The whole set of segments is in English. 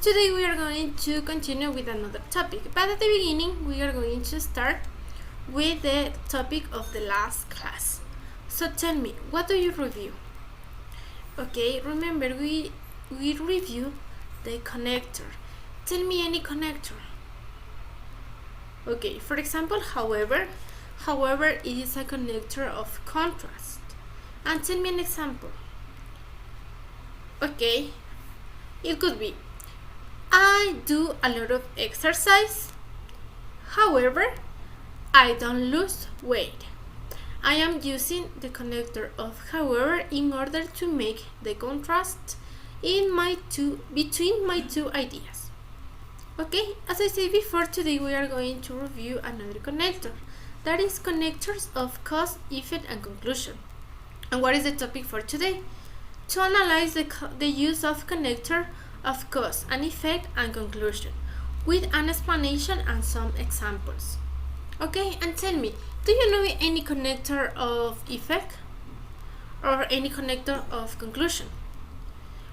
Today we are going to continue with another topic, but at the beginning we are going to start with the topic of the last class. So tell me, what do you review? Okay, remember we review the connector. Tell me any connector. Okay, for example, however, it is a connector of contrast. And tell me an example. Okay, it could be, I do a lot of exercise. However, I don't lose weight. I am using the connector of however in order to make the contrast between my two ideas. Okay, as I said before, today we are going to review another connector. That is connectors of cause, effect, and conclusion. And what is the topic for today? To analyze the use of connector of cause and effect and conclusion with an explanation and some examples. Okay, and tell me, do you know any connector of effect or any connector of conclusion?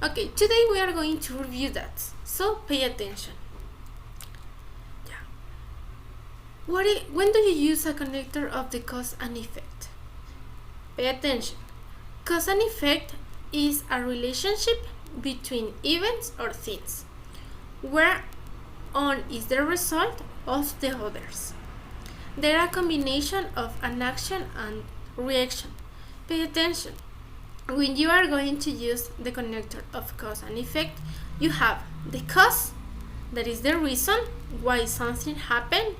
Okay, today we are going to review that, so pay attention. When do you use a connector of the cause and effect? Pay attention. Cause and effect is a relationship between events or things, where one is the result of the others. They are a combination of an action and reaction. Pay attention. When you are going to use the connector of cause and effect, you have the cause, that is the reason why something happened,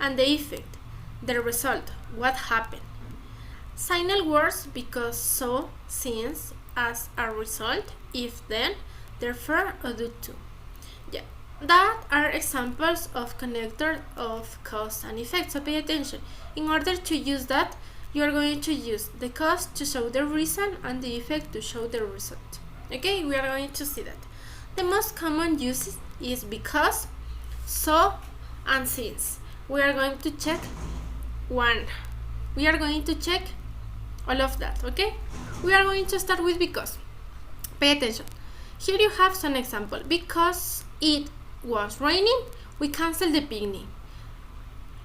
and the effect, the result, what happened. Signal words because, so, since, as a result, if, then, therefore, or due to. That are examples of connector of cause and effect, so pay attention. In order to use that, you are going to use the cause to show the reason and the effect to show the result. Okay, we are going to see that. The most common uses is because, so, and since. We are going to check we are going to check all of that. Okay, we are going to start with because. Pay attention. Here you have some example. Because it was raining, we cancel the picnic.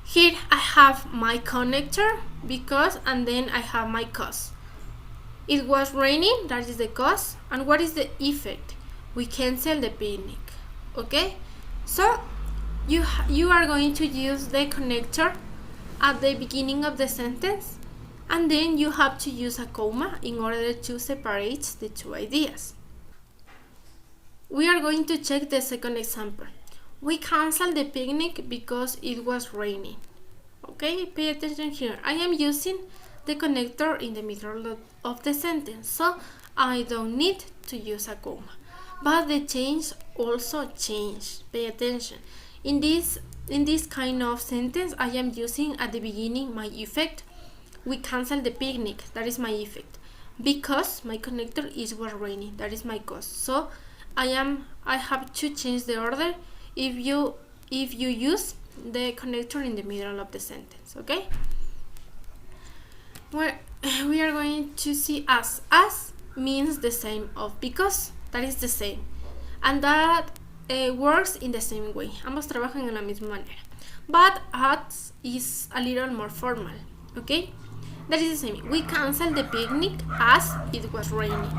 Here I have my connector because, and then I have my cause. It was raining, that is the cause, and what is the effect? We cancel the picnic. Okay, so you are going to use the connector at the beginning of the sentence, and then you have to use a comma in order to separate the two ideas. We are going to check the second example. We canceled the picnic because it was raining. Okay, pay attention here. I am using the connector in the middle of the sentence, so I don't need to use a comma. But the change also changed. Pay attention. In this kind of sentence, I am using at the beginning my effect. We cancel the picnic, that is my effect. Because my connector was raining, that is my cause. So I have to change the order if you use the connector in the middle of the sentence. Okay? We are going to see as. As means the same of because, that is the same. And that works in the same way. Ambos trabajan en la misma manera. But as is a little more formal. Okay? That is the same. We canceled the picnic as it was raining.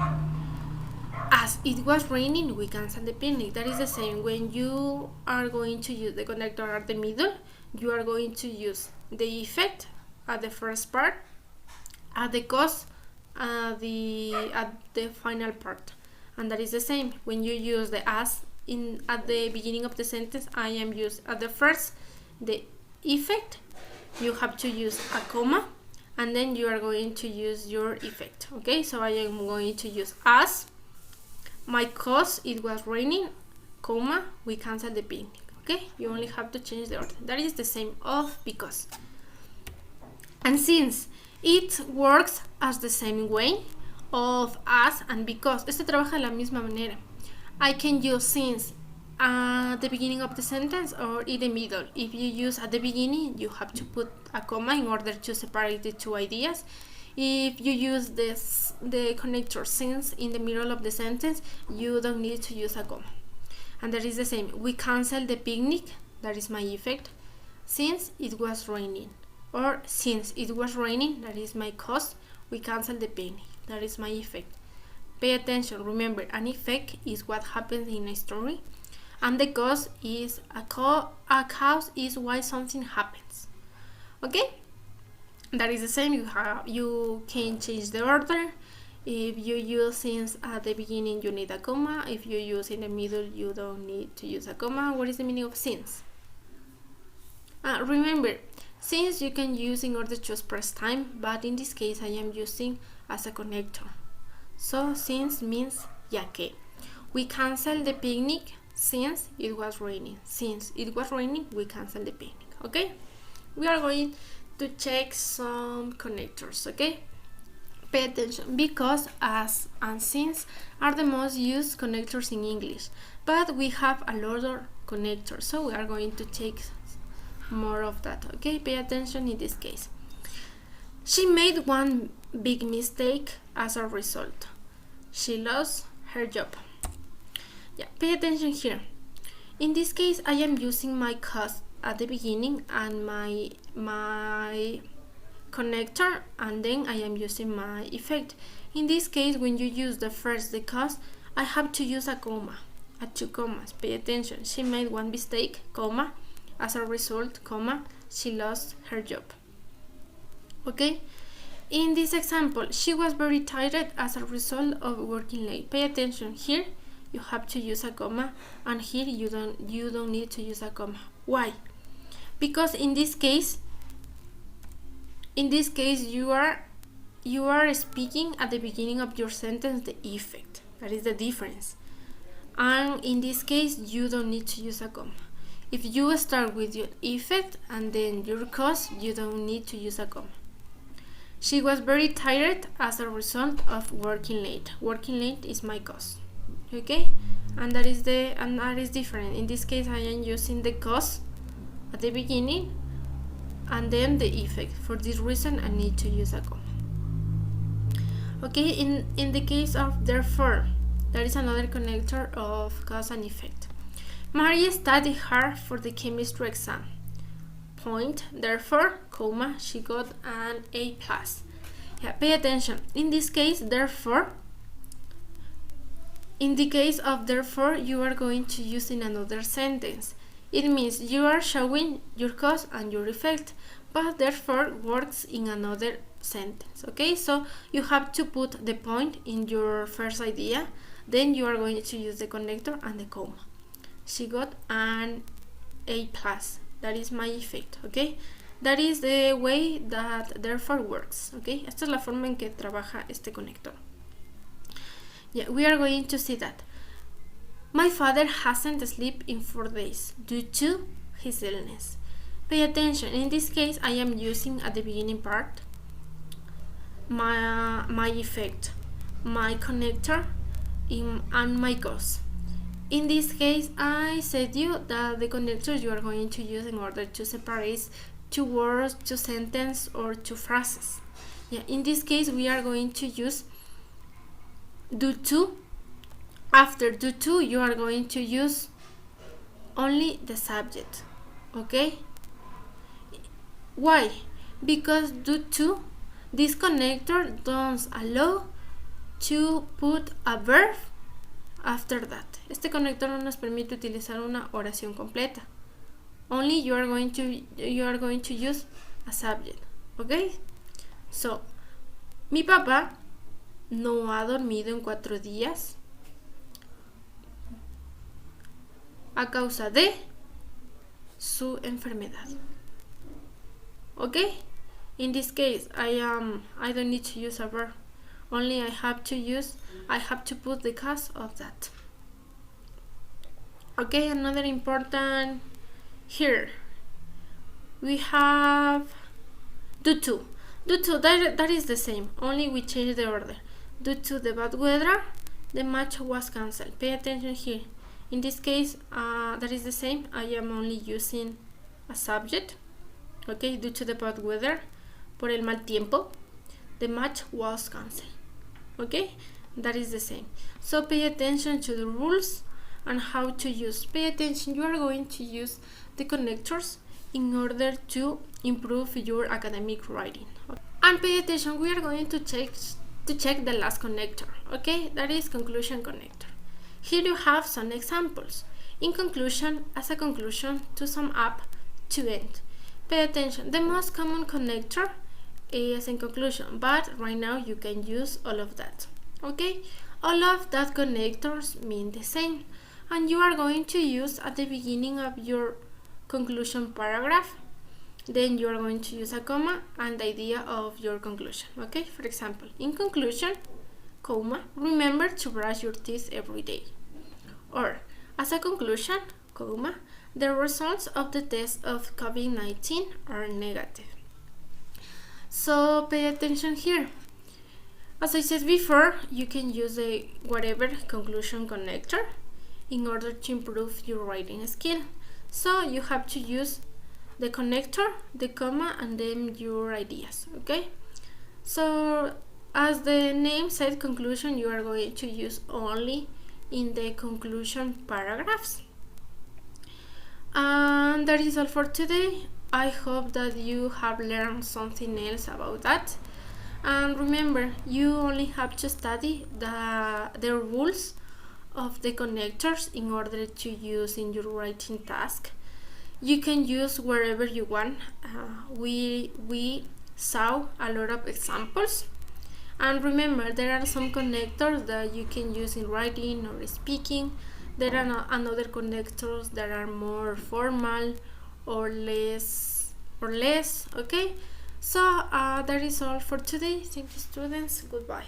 As it was raining, we canceled the picnic. That is the same. When you are going to use the connector at the middle, you are going to use the effect at the first part, at the cause at the final part. And that is the same. When you use the as at the beginning of the sentence, I am used at the first the effect. You have to use a comma, and then you are going to use your effect. Okay, so I am going to use as my cause, it was raining, comma, we cancel the picnic. Okay, you only have to change the order. That is the same of because. And since, it works as the same way of as and because. Este trabaja de la misma manera. I can use since at the beginning of the sentence or in the middle. If you use at the beginning, you have to put a comma in order to separate the two ideas. If you use the connector since in the middle of the sentence, you don't need to use a comma. and that is the same. We cancel the picnic, that is my effect, since it was raining. Or since it was raining, that is my cause, we cancel the picnic, that is my effect. Pay attention, remember, an effect is what happens in a story, and the cause is a cause is why something happens. Okay? That is the same. You can change the order. If you use since at the beginning, you need a comma. If you use in the middle, you don't need to use a comma. What is the meaning of since? Remember, since you can use in order to express time, but in this case I am using as a connector. So since means ya que. We cancel the picnic since it was raining. Since it was raining, we cancel the picnic. Okay? We are going to check some connectors. Okay? Pay attention, because as and since are the most used connectors in English, but we have a lot of connectors, so we are going to take more of that. Okay, pay attention in this case. She made one big mistake as a result. She lost her job. Yeah, pay attention here. In this case, I am using my cause at the beginning and my connector, and then I am using my effect. In this case, when you use the cause, I have to use a comma, two commas. Pay attention. She made one mistake, comma, as a result, comma, she lost her job. Okay? In this example, she was very tired as a result of working late. Pay attention. Here you have to use a comma, and here you don't need to use a comma. Why? Because in this case you are speaking at the beginning of your sentence the effect. That is the difference. And in this case you don't need to use a comma. If you start with your effect and then your cause, you don't need to use a comma. She was very tired as a result of working late. Working late is my cause. Okay? And that is different. In this case I am using the cause at the beginning and then the effect. For this reason I need to use a comma. Okay, in the case of therefore, there is another connector of cause and effect. Maria studied hard for the chemistry exam. Point, therefore, comma, she got an A+. Yeah, pay attention. In this case, therefore, in the case of therefore, you are going to use in another sentence. It means you are showing your cause and your effect, but therefore works in another sentence. Okay, so you have to put the point in your first idea, then you are going to use the connector and the comma. She got an A+. That is my effect. Okay, that is the way that therefore works. Okay, esta es la forma en que trabaja este conector. Yeah, we are going to see that. My father hasn't slept in 4 days due to his illness. Pay attention. In this case, I am using at the beginning part my effect, my connector, and my cause. In this case, I said you that the connectors you are going to use in order to separate 2 words, 2 sentences, or 2 phrases. Yeah, in this case, we are going to use due to. After due to, you are going to use only the subject. Okay? Why? Because due to, this connector doesn't allow to put a verb after that. Este conector no nos permite utilizar una oración completa. Only you are going to use a subject. Okay? So, mi papá no ha dormido en 4 días a causa de su enfermedad. Okay? In this case, I don't need to use a verb. Only I have to put the cause of that. Okay, another important here. We have due to. Due to, that is the same, only we change the order. Due to the bad weather, the match was cancelled. Pay attention here. In this case, that is the same. I am only using a subject. Okay, due to the bad weather, por el mal tiempo, the match was cancelled. Okay, that is the same. So pay attention to the rules and how to use. Pay attention, you are going to use the connectors in order to improve your academic writing. And pay attention, we are going to check the last connector, okay? That is conclusion connector. Here you have some examples. In conclusion, as a conclusion, to sum up, to end. Pay attention, the most common connector is in conclusion, but right now you can use all of that, okay? All of that connectors mean the same, and you are going to use at the beginning of your conclusion paragraph. Then you are going to use a comma and the idea of your conclusion, okay? For example, in conclusion, comma, remember to brush your teeth every day. Or, as a conclusion, comma, the results of the test of COVID-19 are negative. So pay attention here. As I said before, you can use a whatever conclusion connector in order to improve your writing skill. So you have to use the connector, the comma, and then your ideas, okay? So as the name said, conclusion, you are going to use only in the conclusion paragraphs. And that is all for today. I hope that you have learned something else about that. And remember, you only have to study the rules of the connectors in order to use in your writing task. You can use wherever you want. We saw a lot of examples. And remember, there are some connectors that you can use in writing or speaking. There are another connectors that are more formal or less, okay? So that is all for today. Thank you, students. Goodbye.